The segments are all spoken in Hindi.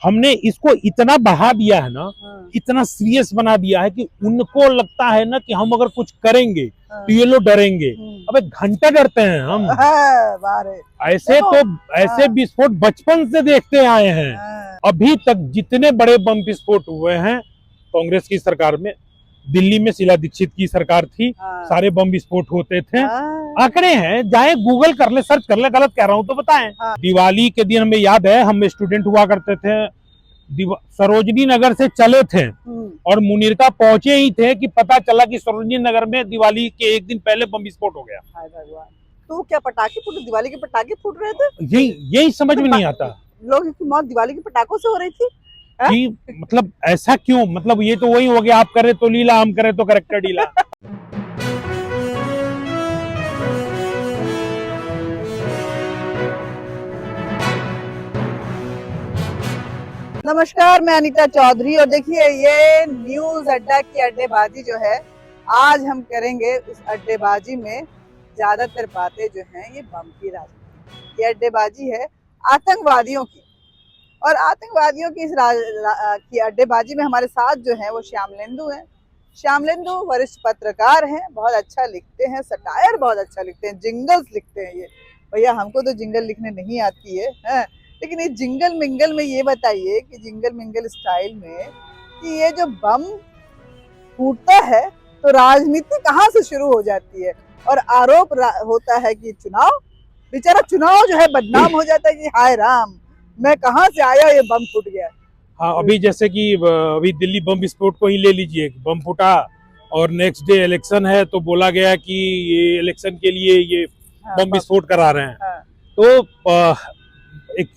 हमने इसको इतना बढ़ा दिया है ना, इतना सीरियस बना दिया है कि उनको लगता है ना कि हम अगर कुछ करेंगे तो ये लोग डरेंगे। अबे घंटा डरते हैं हम। ऐसे तो ऐसे विस्फोट बचपन से देखते आए हैं। अभी तक जितने बड़े बम विस्फोट हुए हैं कांग्रेस की सरकार में, दिल्ली में शीला दीक्षित की सरकार थी, सारे बम विस्फोट होते थे। आंकड़े हैं, जाए गूगल कर ले, सर्च कर ले, गलत कह रहा हूं तो बताएं। दिवाली के दिन हमें याद है, हम स्टूडेंट हुआ करते थे, सरोजनी नगर से चले थे और मुनीरका पहुंचे ही थे कि पता चला कि सरोजनी नगर में दिवाली के एक दिन पहले बम विस्फोट हो गया। तो क्या पटाखे फूटे, दिवाली के पटाखे फूट रहे थे? यही समझ में नहीं आता। लोगों की मौत दिवाली के पटाखों से हो रही थी कि मतलब ऐसा क्यों? मतलब ये तो वही हो गया, आप करे तो लीला, हम करे तो करेक्टर ढीला। नमस्कार, मैं अनीता चौधरी और देखिए ये न्यूज अड्डा की अड्डेबाजी जो है, आज हम करेंगे उस अड्डेबाजी में ज्यादातर बातें जो हैं ये बम की राजनीति। ये अड्डेबाजी है आतंकवादियों की, और आतंकवादियों की इस की अड्डेबाजी में हमारे साथ जो है वो श्यामलेंदु हैं। श्यामलेंदु वरिष्ठ पत्रकार हैं, बहुत अच्छा लिखते हैं, सटायर बहुत अच्छा लिखते हैं, जिंगल्स लिखते हैं। ये भैया हमको तो जिंगल लिखने नहीं आती है, लेकिन ये जिंगल मिंगल में ये बताइए कि जिंगल मिंगल स्टाइल में कि ये जो बम फूटता है तो राजनीति कहाँ से शुरू हो जाती है, और आरोप होता है कि चुनाव, बेचारा चुनाव जो है बदनाम हो जाता है कि हाय राम, मैं कहाँ से आया, ये बम फूट गया। हाँ, अभी जैसे कि अभी दिल्ली बम विस्फोट को ही ले लीजिए, बम फूटा और नेक्स्ट डे इलेक्शन है तो बोला गया कि ये इलेक्शन के लिए ये बम विस्फोट करा रहे हैं। तो एक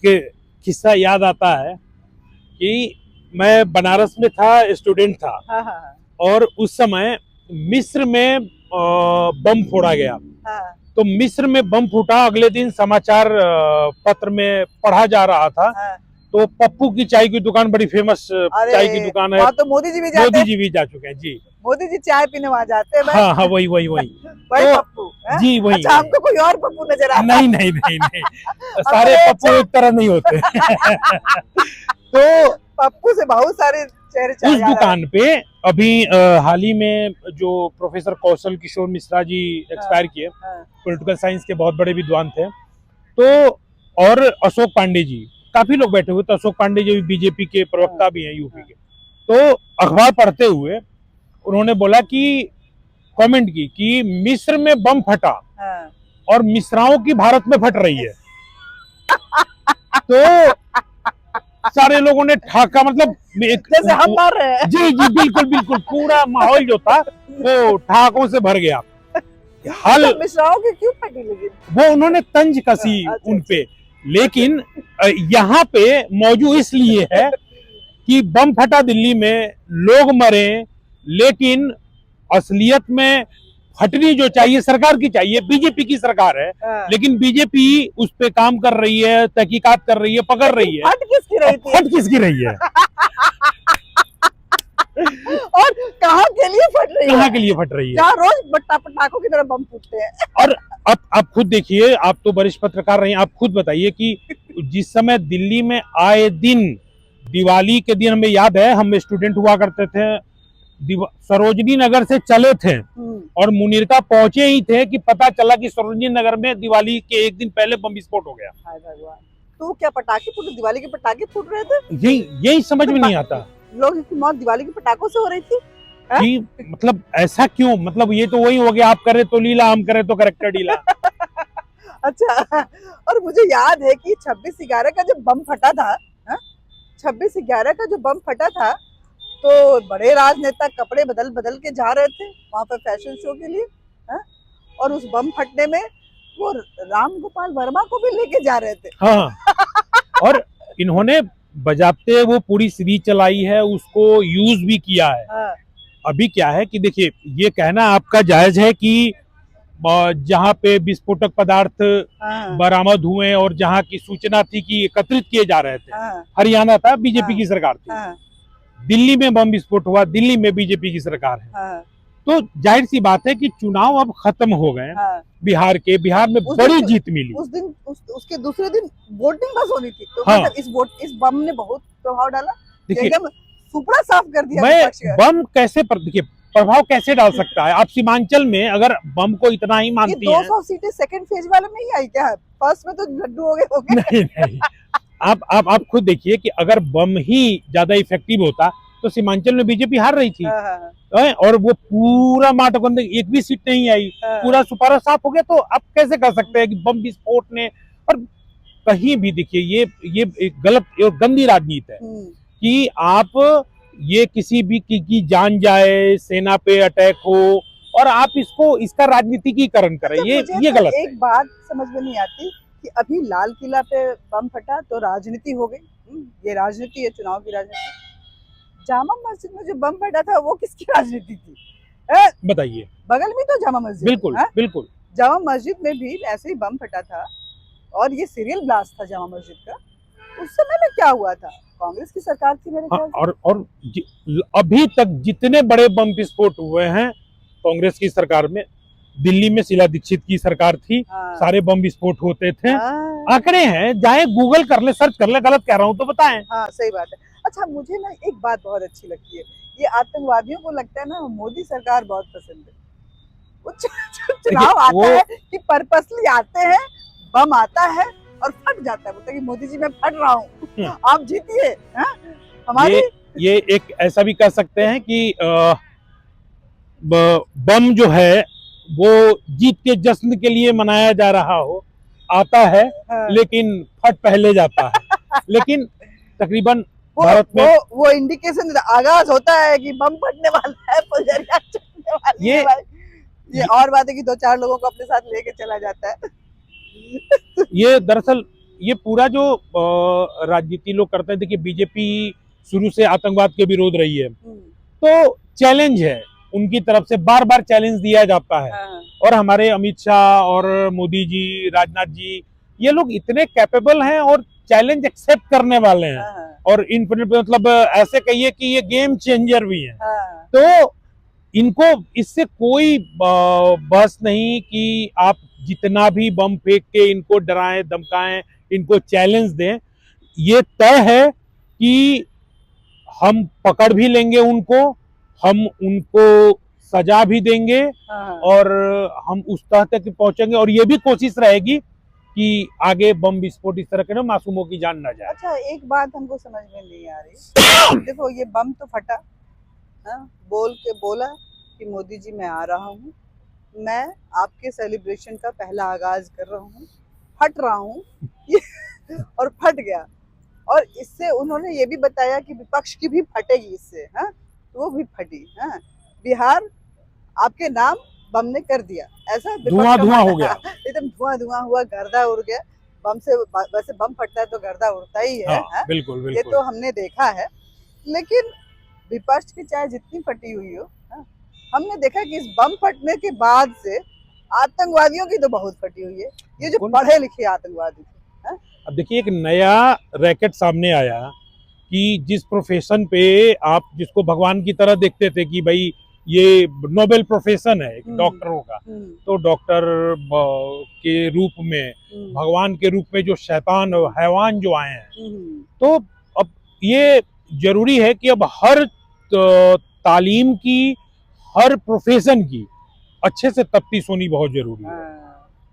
किस्सा याद आता है कि मैं बनारस में था, स्टूडेंट था, और उस समय मिस्र में बम फोड़ा गया। तो मिस्र में बम फूटा, अगले दिन समाचार पत्र में पढ़ा जा रहा था। तो पप्पू की चाय की दुकान, बड़ी फेमस चाय की दुकान है, तो मोदी जी भी जा चुके हैं जी। मोदी जी चाय पीने वहाँ जाते हैं। हाँ हाँ, वही तो पप्पू जी, वही। अच्छा, हमको कोई और पप्पू नजर आता? नहीं सारे पप्पू एक तरह नहीं होते। तो पप्पू से बहुत सारे चेहरे उस दुकान पे अभी हाल ही में जो प्रोफेसर कौशल किशोर मिश्रा जी एक्सपायर किए, पॉलिटिकल साइंस के बहुत बड़े विद्वान थे, तो और अशोक पांडे जी, काफी लोग बैठे हुए थे। अशोक पांडे जी बीजेपी के प्रवक्ता भी हैं, यूपी के। तो अखबार पढ़ते हुए उन्होंने बोला कि कमेंट की कि मिस्र में बम फटा और मिश्राओं की भारत में फट रही है। तो सारे लोगों ने ठाका, मतलब जैसे हम मार रहे हैं। जी, बिल्कुल पूरा माहौल जो था वो ठहाकों से भर गया। हाल मिश्राओं की क्यों फटी लगी? वो उन्होंने तंज कसी उनपे, लेकिन यहाँ पे मौजूद इसलिए है कि बम फटा दिल्ली में, लोग मरे, लेकिन असलियत में फटनी जो चाहिए सरकार की चाहिए, बीजेपी की सरकार है, लेकिन बीजेपी उस पे काम कर रही है, तहकीकात कर रही है, पकड़ रही है। फट किसकी रही थी? फट किसकी रही है? और कहाँ के लिए फट रही है? कहाँ के लिए फट रही है? जहाँ रोज पटाखों की तरह बम फूटते हैं। और अब आप खुद देखिए, आप तो वरिष्ठ पत्रकार रहे हैं, आप खुद बताइए कि जिस समय दिल्ली में आए दिन, दिवाली के दिन हमें याद है, हम स्टूडेंट हुआ करते थे, सरोजनी नगर से चले थे और मुनीरका पहुंचे ही थे कि पता चला कि सरोजनी नगर में दिवाली के एक दिन पहले बम विस्फोट हो गया। हाय भगवान, तो क्या पटाखे फूटे, दिवाली के पटाखे फूट रहे थे? यही समझ में नहीं आता। लोगों की मौत दिवाली के पटाखों से हो रही थी कि मतलब ऐसा क्यों? मतलब ये तो वही हो गया, आप करे तो लीला, हम करे तो करेक्टर ढीला। अच्छा, और मुझे याद है कि 26/11 का जब बम फटा था, 26/11 का जो बम फटा था, तो बड़े राजनेता कपड़े बदल बदल के जा रहे थे वहां पर फैशन शो के लिए, और उस बम फटने में वो राम गोपाल वर्मा को भी लेके जा रहे थे। हाँ, और इन्होंने बजाते वो पूरी सीरीज चलाई है, उसको यूज भी किया है। अभी क्या है कि देखिए, ये कहना आपका जायज है कि जहाँ पे विस्फोटक पदार्थ बरामद हुए और जहाँ की सूचना थी कि एकत्रित किए जा रहे थे, हरियाणा था, बीजेपी की सरकार थी। दिल्ली में बम विस्फोट हुआ, दिल्ली में बीजेपी की सरकार है। तो जाहिर सी बात है कि चुनाव अब खत्म हो गए। हाँ। बिहार में बड़ी जीत मिली। उस दिन उसके दूसरे दिन वोटिंग बस होनी थी, तो हाँ। मतलब इस बम ने बहुत प्रभाव डाला। देखिए, एकदम सुपड़ा साफ कर दिया मैं विपक्ष का। बम कैसे देखिए प्रभाव कैसे डाल सकता है। आप सीमांचल में अगर बम को इतना ही ये मानती हैं। 200 सीटें सेकंड फेज वाले में ही आई क्या? फर्स्ट में तो लड्डू हो गए। नहीं नहीं, आप खुद देखिए कि अगर बम ही ज्यादा इफेक्टिव होता तो सीमांचल में बीजेपी हार रही थी। और वो पूरा माटोकंद एक भी सीट नहीं आई, पूरा सुपारा साफ हो गया। तो आप कैसे कर सकते हैं कि बम विस्फोट ने। और कहीं भी देखिए ये एक गलत और गंदी राजनीति है कि आप ये किसी भी की जान जाए, सेना पे अटैक हो और आप इसका राजनीतिकीकरण करें। ये गलत है। एक बात समझ में नहीं आती कि अभी लाल किला पे बम फटा तो राजनीति हो गई। ये राजनीति है, चुनाव की राजनीति। जामा मस्जिद में जो बम फटा था वो किसकी राजनीति थी? बताइए। बगल में तो जामा मस्जिद। बिल्कुल बिल्कुल। जामा मस्जिद में भी ऐसे ही बम फटा था और ये सीरियल ब्लास्ट था जामा मस्जिद का। उस समय में क्या हुआ था? कांग्रेस की सरकार थी मेरे ख्याल से। और अभी तक जितने बड़े बम विस्फोट हुए हैं कांग्रेस की सरकार में, दिल्ली में शीला दीक्षित की सरकार थी। सारे बम विस्फोट होते थे। आंकड़े हैं, जाए गूगल कर ले, सर्च कर ले। गलत कह रहा हूँ तो बताएं। हाँ सही बात है। अच्छा, मुझे ना एक बात बहुत अच्छी लगती है, ये आतंकवादियों को लगता है ना मोदी सरकार बहुत पसंद है। वो चुनाव आता है कि पर्पसली आते हैं, बम आता है और फट जाता है। बोलते कि मोदी जी मैं फट रहा हूँ, आप जीतिए। हमारी ये एक ऐसा भी कह सकते हैं कि बम जो है वो जीत के जश्न के लिए मनाया जा रहा हो, आता है लेकिन फट पहले जाता है। लेकिन तकरीबन भारत में वो इंडिकेशन आगाज होता है कि बम फटने वाला है, फुलझड़ियां चलने वाली है। ये और बात है कि 2-4 लोगों को अपने साथ लेके चला जाता है। ये दरअसल ये पूरा जो राजनीति लोग करते हैं, देखिए बीजेपी शुरू से आतंकवाद के विरोध रही है, तो चैलेंज है उनकी तरफ से, बार बार चैलेंज दिया जाता है। और हमारे अमित शाह और मोदी जी, राजनाथ जी, ये लोग इतने कैपेबल हैं और चैलेंज एक्सेप्ट करने वाले हैं। और इनफिनिट मतलब ऐसे कहिए कि ये गेम चेंजर भी हैं। तो इनको इससे कोई बहस नहीं कि आप जितना भी बम फेंक के इनको डराएं, धमकाएं, इनको चैलेंज दें। ये तय है कि हम पकड़ भी लेंगे उनको, हम उनको सजा भी देंगे और हम उस तरह तक पहुंचेंगे। और ये भी कोशिश रहेगी कि आगे बम विस्फोट इस तरह के ना मासूमों की जान ना जाए। अच्छा, एक बात हमको समझ में नहीं आ रही। देखो ये बम तो फटा, बोल के बोला कि मोदी जी मैं आ रहा हूँ, मैं आपके सेलिब्रेशन का पहला आगाज कर रहा हूँ, फट रहा हूँ और फट गया। और इससे उन्होंने ये भी बताया कि विपक्ष की भी फटेगी इससे, तो वो भी फटी। बिहार आपके नाम बम ने कर दिया, ऐसा धुआं हो गया, एकदम धुआं हुआ, गर्दा उड़ गया। बम से वैसे बम फटता है तो गर्दा उड़ता ही है। बिल्कुल बिल्कुल। ये तो हमने देखा है। लेकिन विपक्ष की चाहे जितनी फटी हुई हो, हमने देखा कि इस बम फटने के बाद से आतंकवादियों की तो बहुत फटी हुई है। ये जो पढ़े लिखे आतंकवादी थे। अब देखिए एक नया रैकेट सामने आया कि जिस प्रोफेशन पे आप जिसको भगवान की तरह देखते थे कि भाई ये नोबेल प्रोफेशन है डॉक्टरों का, तो डॉक्टर के रूप में, भगवान के रूप में जो शैतान और हैवान जो आए हैं, तो अब ये जरूरी है कि अब हर तालीम की, हर प्रोफेशन की अच्छे से तफ्तीश होनी बहुत जरूरी है।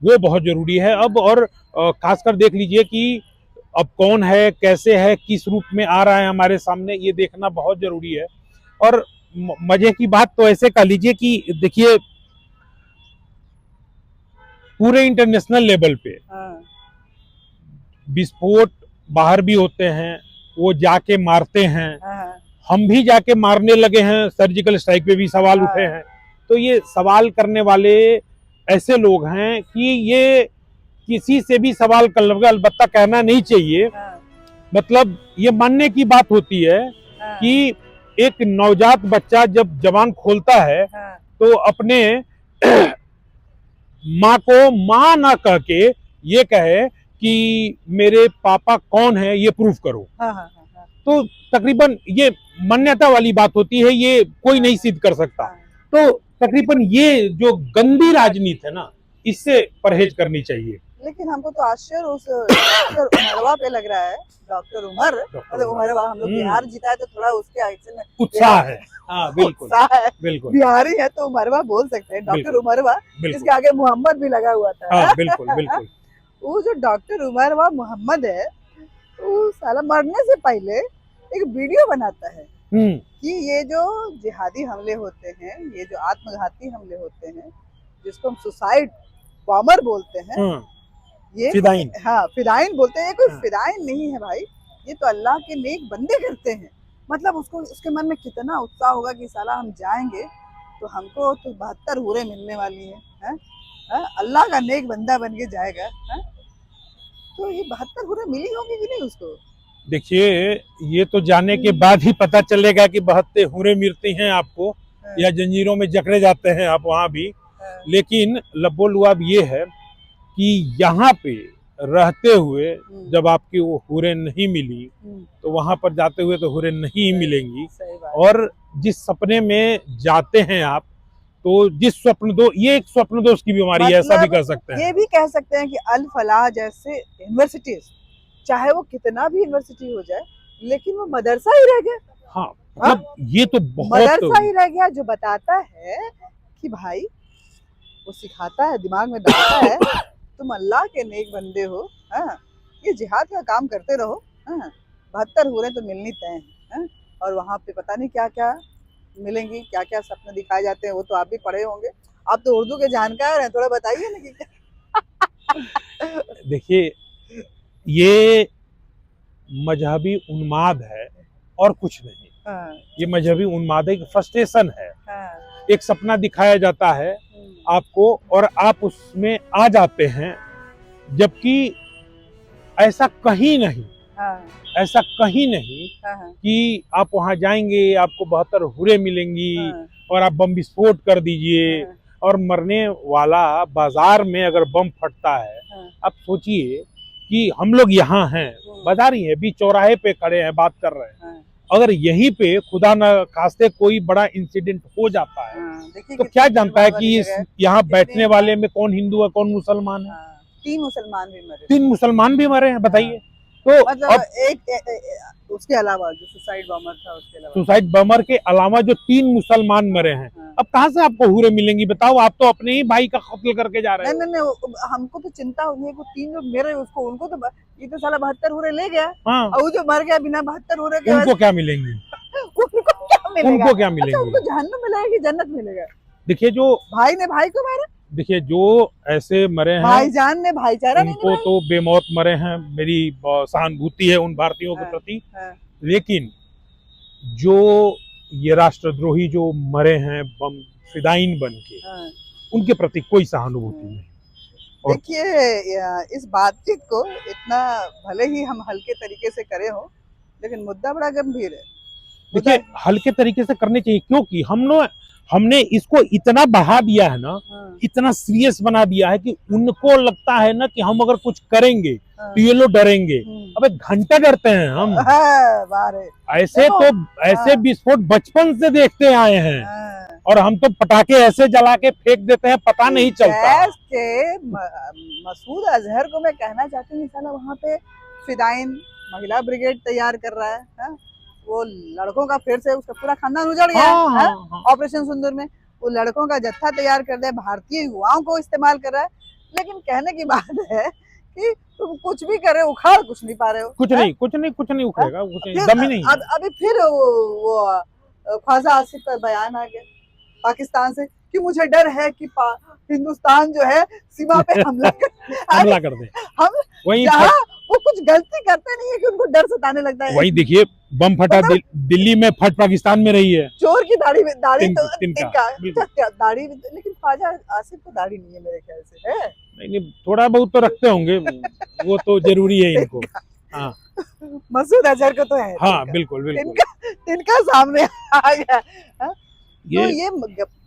वो बहुत जरूरी है अब। और खासकर देख लीजिए कि अब कौन है, कैसे है, किस रूप में आ रहा है हमारे सामने, ये देखना बहुत जरूरी है। और मजे की बात तो ऐसे कह लीजिए कि देखिए पूरे इंटरनेशनल लेवल पे विस्फोट बाहर भी होते हैं, वो जाके मारते हैं, हम भी जाके मारने लगे हैं, सर्जिकल स्ट्राइक पे भी सवाल उठे हैं। तो ये सवाल करने वाले ऐसे लोग हैं कि ये किसी से भी सवाल कर, अलबत्ता कहना नहीं चाहिए। मतलब ये मानने की बात होती है कि एक नवजात बच्चा जब जबान खोलता है तो अपने माँ को माँ ना कह के ये कहे कि मेरे पापा कौन है ये प्रूफ करो। तो तकरीबन ये मान्यता वाली बात होती है, ये कोई नहीं सिद्ध कर सकता। तो तकरीबन ये जो गंदी राजनीति है ना, इससे परहेज करनी चाहिए। लेकिन हमको तो आश्चर्य उस डॉक्टर उमरवा पे लग रहा है। डॉक्टर उमर, डॉक्टर उमरवा, हम लोग बिहार जीता है तो थोड़ा उसके एक्शन में उत्साह है। हाँ बिल्कुल, उत्साह है। बिल्कुल बिहारी है तो उमरवा बोल सकते हैं, डॉक्टर उमरवा, इसके आगे मोहम्मद भी लगा हुआ था। हाँ, बिल्कुल बिल्कुल। वो जो डॉक्टर उमरवा मोहम्मद है, वो साला मरने से पहले एक वीडियो बनाता है कि ये जो जिहादी हमले होते हैं, ये जो आत्मघाती हमले होते हैं, जिसको हम सुसाइड बॉम्बर बोलते हैं, ये फिदाइन, हाँ फिदाइन बोलते हैं, ये कोई फिदाइन नहीं है भाई, ये तो अल्लाह के नेक बंदे करते हैं। मतलब उसको, उसके मन में कितना उत्साह होगा कि साला हम जाएंगे तो हमको तो 72 हूरें मिलने वाली है? अल्लाह का नेक बंदा बन के जाएगा है? तो ये 72 हूरें मिली होंगी कि नहीं उसको? देखिए, ये तो जाने के बाद ही पता चलेगा कि 72 हूरें मिलती हैं आपको या जंजीरों में जकड़े जाते हैं आप वहाँ भी। लेकिन लब्बो लुआब ये है कि यहाँ पे रहते हुए जब आपकी वो हूरें नहीं मिली तो वहां पर जाते हुए तो हूरें नहीं मिलेंगी। और जिस सपने में जाते हैं आप, तो जिस स्वप्न दो, ये एक स्वप्न दोष की बीमारी है, ऐसा भी कह सकते हैं। ये भी कह सकते हैं कि अल फलाह जैसे यूनिवर्सिटीज, चाहे वो कितना भी यूनिवर्सिटी हो जाए, लेकिन वो मदरसा ही रह गया। हाँ, मतलब ये तो बहुत मदरसा ही रह गया, जो बताता है कि भाई, वो सिखाता है, दिमाग में डालता है, तुम अल्लाह के नेक बंदे हो, ये जिहाद का काम करते रहो, 72 हूरें तो मिलनी तय हैं, और वहाँ पे पता नहीं क्या क्या मिलेंगी, क्या क्या सपने दिखाए जाते हैं, वो तो आप भी पढ़े होंगे, आप तो उर्दू के जानकार हैं, थोड़ा बताइए ना कि क्या। देखिए, ये मजहबी उन्माद है और कुछ नहीं। ये मजहबी उन्माद है, एक फ्रस्ट्रेशन है। एक सपना दिखाया जाता है आपको और आप उसमें आ जाते हैं, जबकि ऐसा कहीं नहीं, ऐसा कहीं नहीं कि आप वहां जाएंगे आपको 72 हूरें मिलेंगी और आप बम विस्फोट कर दीजिए और मरने वाला बाजार में अगर बम फटता है। आप सोचिए कि हम लोग यहाँ हैं, बाजार ही है, बीच चौराहे पे खड़े हैं, बात कर रहे हैं, अगर यहीं पे खुदा न खास्ते कोई बड़ा इंसिडेंट हो जाता है तो क्या जानता है कि यहाँ बैठने वाले में कौन हिंदू है कौन मुसलमान है। 3 मुसलमान भी मरे, 3 मुसलमान भी मरे हैं, बताइए। तो मतलब एक उसके अलावा जो सुसाइड बॉम्बर था, उसके अलावा सुसाइड बॉम्बर के अलावा जो 3 मुसलमान मरे हैं, अब कहाँ से आपको हूरें मिलेंगी बताओ? आप तो अपने ही भाई का कत्ल करके जा रहे हैं। नहीं, हमको तो चिंता होगी है, 3 जो मेरे उसको, उनको तो ये तो साला 72 हूरें ले गया। हाँ, और जो मर गया बिना 72 हूरें के, उनको क्या मिलेंगी? उनको क्या मिलेंगी? उनको जहन्नम मिलेगा कि जन्नत मिलेगा? देखिए, जो भाई ने भाई को मारा, देखिए जो ऐसे मरे हैं, भाईजान ने भाईचारा नहीं उनको तो बेमौत मरे हैं, मेरी सहानुभूति है उन भारतीयों के प्रति। लेकिन जो ये राष्ट्रद्रोही जो मरे हैं बम फिदाइन बन के, उनके प्रति कोई सहानुभूति नहीं। देखिए, इस बातचीत को इतना भले ही हम हल्के तरीके से करे हो, लेकिन मुद्दा बड़ा गंभीर है। देखिए, हल्के तरीके से करने चाहिए, क्योंकि हमने इसको इतना बढ़ा दिया है ना, इतना सीरियस बना दिया है कि उनको लगता है ना कि हम अगर कुछ करेंगे तो ये लोग डरेंगे। अबे घंटा डरते हैं हम। ऐसे तो ऐसे विस्फोट बचपन से देखते आए हैं, और हम तो पटाखे ऐसे जला के फेंक देते हैं, पता नहीं चलता। मसूद अजहर को मैं कहना चाहती हूँ, साला वहाँ पे फिदाइन महिला ब्रिगेड तैयार कर रहा है, वो लड़कों का, फिर से उसका पूरा खानदान उजड़ गया है ऑपरेशन सिंदूर में, वो लड़कों का जत्था तैयार कर दे, भारतीय युवाओं को इस्तेमाल कर रहा है। लेकिन कहने की बात है कि तुम कुछ भी करे, उखाड़ कुछ नहीं पा रहे हो। कुछ नहीं उखड़ेगा, दम ही नहीं। अभी फिर वो ख्वाजा आसिफ का बयान आ गया पाकिस्तान से कि मुझे डर है कि हिंदुस्तान जो है सीमा पे हमला कर दे। हम वही वो कुछ गलती करते नहीं है कि उनको डर सताने लगता है। वही देखिए, बम फटा दिल्ली में, फट पाकिस्तान में रही है। चोर की दाढ़ी तो तिनका दाढ़ी, लेकिन ख्वाजा आसिफ को दाढ़ी नहीं है मेरे ख्याल से, है? नहीं, थोड़ा बहुत तो रखते होंगे, वो तो जरूरी है इनको। हाँ, मसूद अजहर को तो है। हाँ, बिल्कुल तिनका सामने आ गया। तो ये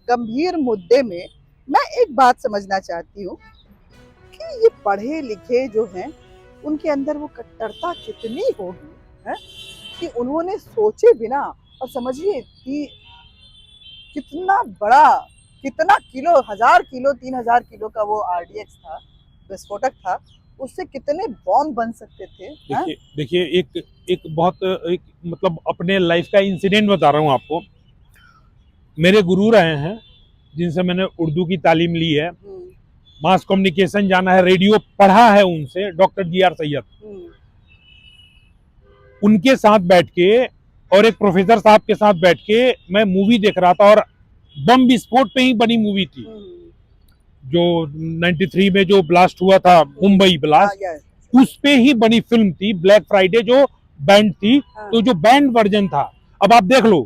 गंभीर मुद्दे में मैं एक बात समझना चाहती हूँ कि ये पढ़े लिखे जो हैं, उनके अंदर वो कट्टरता कितनी होगी, है? कि उन्होंने सोचे बिना, और समझिए कि कितना किलो, 1000 किलो, 3000 किलो का वो RDX था, विस्फोटक था, उससे कितने बॉम्ब बन सकते थे। देखिए देखिए एक बहुत एक मतलब अपने लाइफ का इंसिडेंट बता रहा हूँ आपको। मेरे गुरु रहे हैं जिनसे मैंने उर्दू की तालीम ली है, मास कम्युनिकेशन जाना है, रेडियो पढ़ा है उनसे, डॉक्टर GR सैयद। उनके साथ बैठ के और एक प्रोफेसर साहब के साथ बैठ के मैं मूवी देख रहा था, और बम विस्फोट पे ही बनी मूवी थी जो 93 में जो ब्लास्ट हुआ था, मुंबई ब्लास्ट, उस पे ही बनी फिल्म थी ब्लैक फ्राइडे, जो बैंड थी। तो जो बैंड वर्जन था, अब आप देख लो,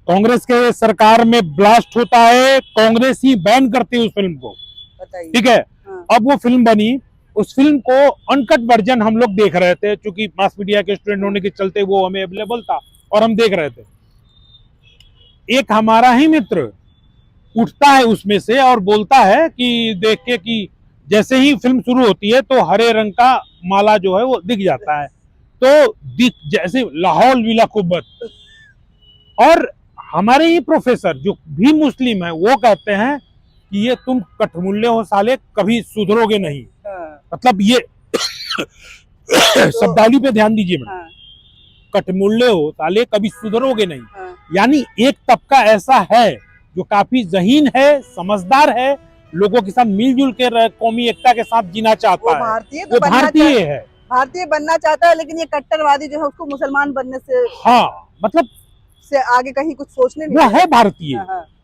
कांग्रेस के सरकार में ब्लास्ट होता है, कांग्रेस ही बैन करती है उस फिल्म को, ठीक है। अब वो फिल्म बनी, उस फिल्म को अनकट वर्जन हम लोग देख रहे थे, क्योंकि मास मीडिया के स्टूडेंट होने के चलते वो हमें अवेलेबल था और हम देख रहे थे। एक हमारा ही मित्र उठता है उसमें से और बोलता है कि देख के कि जैसे ही फिल्म शुरू होती है तो हरे रंग का माला जो है वो दिख जाता है, तो दिख जैसे लाहौल विला कुब्बत। और हमारे ही प्रोफेसर जो भी मुस्लिम है वो कहते हैं कि ये तुम कठमुल्ले हो साले, कभी सुधरोगे नहीं। मतलब ये शब्दावली पे ध्यान दीजिए मैडम, कठमुल्ले हो साले, कभी सुधरोगे नहीं। यानी एक तबका ऐसा है जो काफी ज़हीन है, समझदार है, लोगों के साथ मिलजुल के कौमी एकता के साथ जीना चाहता है, वो भारतीय है, भारतीय बनना चाहता है। लेकिन ये कट्टरवादी जो है उसको मुसलमान बनने से, हाँ मतलब से आगे कहीं कुछ सोचने नहीं, वो है भारतीय,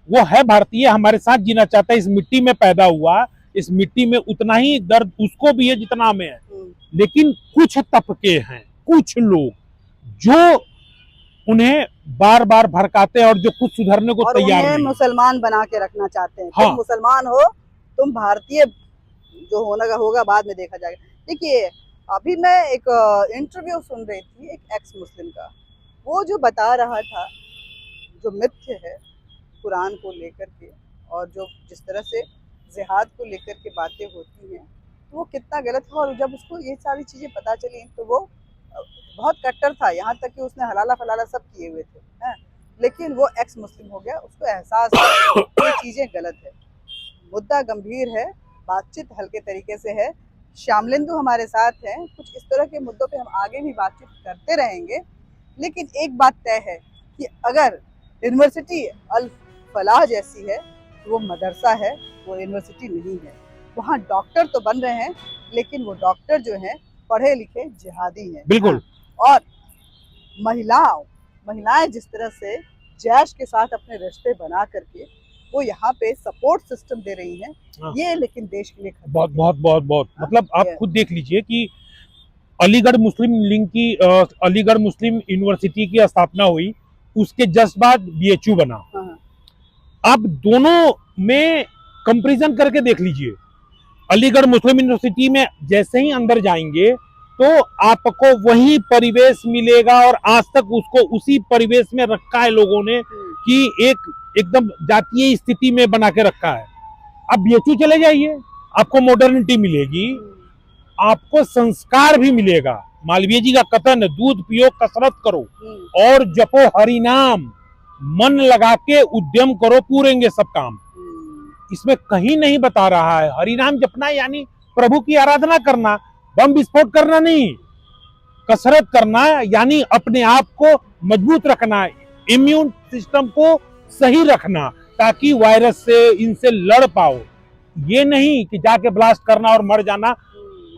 वो है भारतीय, हमारे साथ जीना चाहता है, इस मिट्टी में पैदा हुआ, इस मिट्टी में उतना ही दर्द उसको भी है जितना हमें है। लेकिन कुछ तबके हैं, कुछ लोग जो उन्हें बार बार भड़काते हैं और जो खुद सुधरने को तैयार नहीं, मुसलमान बना के रखना चाहते हैं। तुम मुसलमान हो, तुम भारतीय जो होगा बाद में देखा जाएगा। देखिए अभी मैं एक इंटरव्यू सुन रही थी एक एक्स मुस्लिम का, वो जो बता रहा था जो मिथ्य है कुरान को लेकर के, और जो जिस तरह से जिहाद को लेकर के बातें होती हैं, तो वो कितना गलत है। और जब उसको ये सारी चीज़ें पता चली तो वो बहुत कट्टर था, यहाँ तक कि उसने हलाला फलाला सब किए हुए थे, है? लेकिन वो एक्स मुस्लिम हो गया, उसको एहसास है ये चीज़ें गलत है। मुद्दा गंभीर है, बातचीत हल्के तरीके से है। श्यामलेंदु हमारे साथ हैं, कुछ इस तरह के मुद्दों पे हम आगे भी बातचीत करते रहेंगे। लेकिन एक बात तय है कि अगर यूनिवर्सिटी अल फलाह जैसी है तो वो मदरसा है, वो यूनिवर्सिटी नहीं है। वहाँ डॉक्टर तो बन रहे हैं, लेकिन वो डॉक्टर जो हैं पढ़े लिखे जिहादी हैं। बिल्कुल। और महिलाएं जिस तरह से जैश के साथ अपने रिश्ते बना करके वो यहाँ पे सपोर्ट सिस्टम दे रही हैं, ये लेकिन देश के लिए बहुत बहुत बहुत बहुत मतलब आप खुद देख लीजिए कि अलीगढ़ मुस्लिम लिंग की अलीगढ़ मुस्लिम यूनिवर्सिटी की स्थापना हुई, उसके जस्ट बाद BHU बना। आप दोनों में कंपैरिजन करके देख लीजिए, अलीगढ़ मुस्लिम यूनिवर्सिटी में जैसे ही अंदर जाएंगे तो आपको वही परिवेश मिलेगा, और आज तक उसको उसी परिवेश में रखा है लोगों ने कि एकदम जातीय स्थिति में बना के रखा है। अब BHU चले जाइए, आपको मॉडर्निटी मिलेगी, आपको संस्कार भी मिलेगा। मालवीय जी का कथन है, दूध पियो कसरत करो और जपो हरि नाम, मन लगा के उद्यम करो पूरेंगे सब काम। इसमें कहीं नहीं बता रहा है हरि नाम जपना यानी प्रभु की आराधना करना, बम विस्फोट करना नहीं, कसरत करना यानी अपने आप को मजबूत रखना, इम्यून सिस्टम को सही रखना, ताकि वायरस से इनसे लड़ पाओ। ये नहीं कि जाके ब्लास्ट करना और मर जाना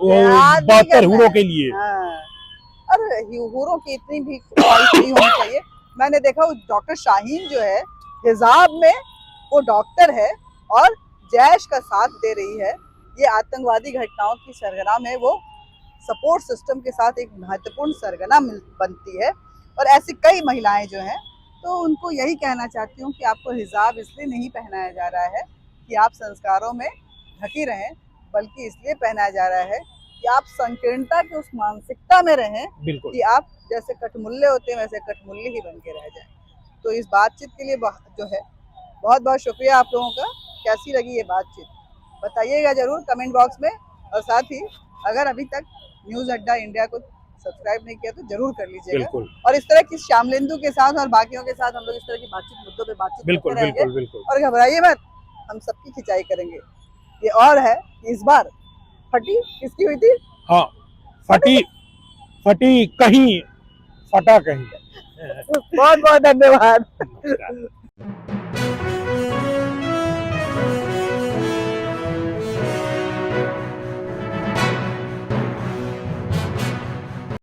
72 हीरो के लिए। अरे हीरो की इतनी भी नहीं होनी चाहिए। मैंने देखा डॉक्टर शाहीन जो है हिजाब में वो डॉक्टर है और जैश का साथ दे रही है। ये आतंकवादी घटनाओं की सरगना में वो सपोर्ट सिस्टम के साथ एक महत्वपूर्ण सरगना बनती है। और ऐसी कई महिलाएं जो हैं, तो उनको यही कहना चाहती हूँ कि आपको हिजाब इसलिए नहीं पहनाया जा रहा है कि आप संस्कारों में ढकी रहें, बल्कि इसलिए पहनाया जा रहा है कि आप संकीर्णता की उस मानसिकता में रहें कि आप जैसे कठमुल्ले होते हैं वैसे कठमुल्ले ही बन के रह जाएं। तो इस बातचीत के लिए जो है बहुत बहुत शुक्रिया आप लोगों का। कैसी लगी ये बातचीत बताइएगा जरूर कमेंट बॉक्स में। और साथ ही अगर अभी तक न्यूज अड्डा इंडिया को सब्सक्राइब नहीं किया तो जरूर कर लीजिएगा। और इस तरह की श्यामलेंदु के साथ और बाकियों के साथ हम लोग इस तरह की बातचीत मुद्दों पे बातचीत करते रहेंगे। और घबराइए मत, हम सबकी खिंचाई करेंगे। ये और है कि इस बार फटी किसकी हुई थी? हाँ, फटी कहीं, फटा कहीं। बहुत बहुत धन्यवाद। नमस्कार।